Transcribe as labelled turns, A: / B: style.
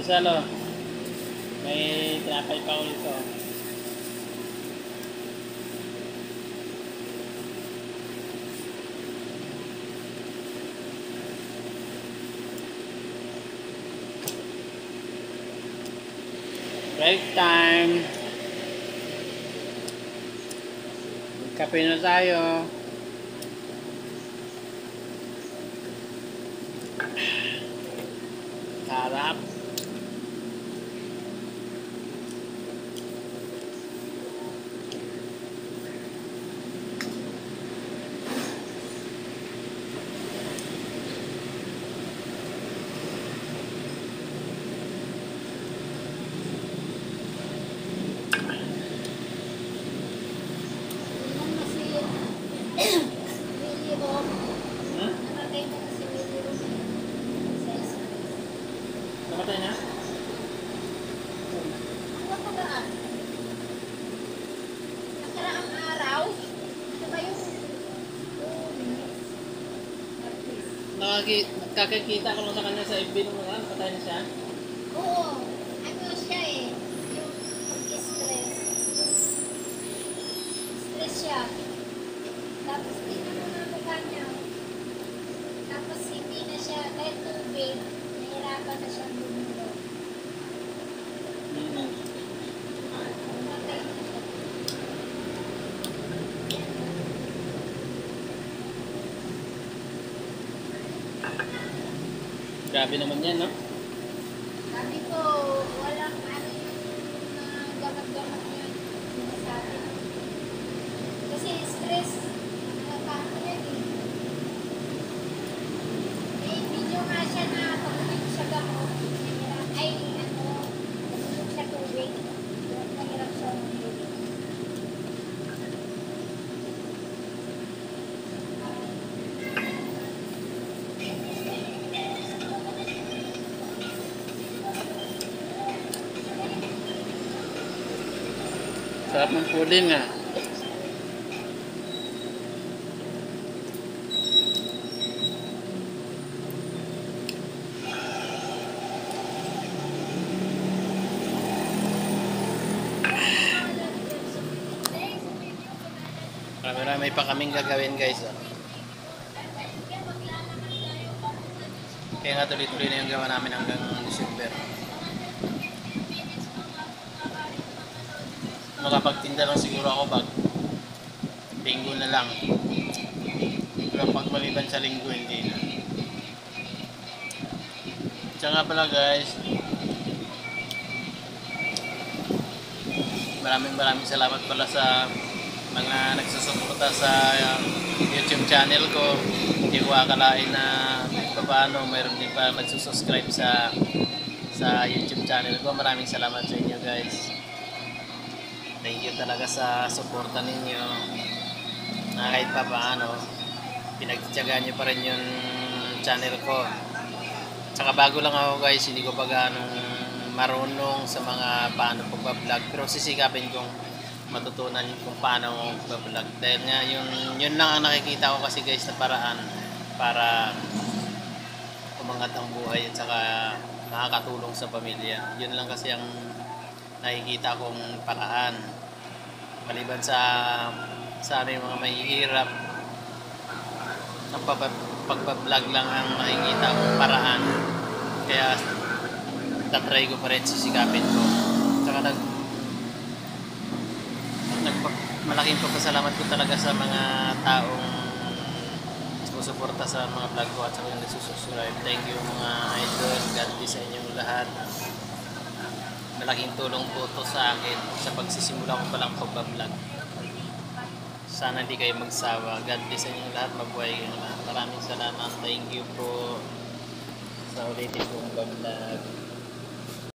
A: Isalo, may tinapay pa ulit ko. Break time. Kape na tayo. Sarap. Namatay na?
B: Nakaraang araw, ito ba yung
A: Nakakikita ko lang sa kanya sa FB nung naman, patay na siya.
B: oo, ano siya eh, yung pag-stress. Stress siya. Tapos tingnan mo na mukha niya. Tapos hindi na siya, kahit tubig, nahirapan na siyang bumulo. Pumatay na siya.
A: Grabe naman yan, no?
B: Sabi ko, walang ano yung gamat-gamat niya sa atin. Kasi stress, nakakaano yan eh. May video nga siya na pag-ulit siya gamot, ay ano, pag-ulit siya tubig, nahirap siya umili.
A: Sarap ng pudin nga. Marami pa kaming gagawin, guys. Oh. Kaya nga tuloy-tuloy na yung gawa namin hanggang December. Makapagtinda lang siguro ako pag linggo na lang. Pero pag maliban sa linggo, hindi na. Siya nga pala, guys, maraming salamat pala sa mga nagsusuporta sa YouTube channel ko. Hindi ko akalain na paano mayroon din pa nagsusubscribe sa YouTube channel ko. Maraming salamat sa inyo, guys. Thank you talaga sa suporta ninyo na kahit pa paano pinagtyagaan nyo pa rin yung channel ko. Tsaka bago lang ako, guys, hindi ko pa ganong marunong sa mga paano pagbablog, pero sisikapin kong matutunan kung paano pagbablog dahil nga yun lang ang nakikita ko kasi, guys, na paraan para umangat ang buhay at saka makakatulong sa pamilya. Yun lang kasi ang nakikita kong paraan maliban sa aming mga mahihirap. Ang pagbablog lang ang nakikita kong paraan, kaya tatry ko pa rin, sisikapin ko. Saka malaking papasalamat ko talaga sa mga taong sumusuporta sa mga vlog ko at sa mga nagsusubscribe. Thank you, mga idol. God bless sa inyong lahat. Malaking tulong po ito sa akin sa pagsisimula ko palang pagbablog. Sana hindi kayo magsawa. God bless sa inyong lahat. Mabuhay kayo lahat. Maraming salamat. Thank you po sa ulitin kong vlog.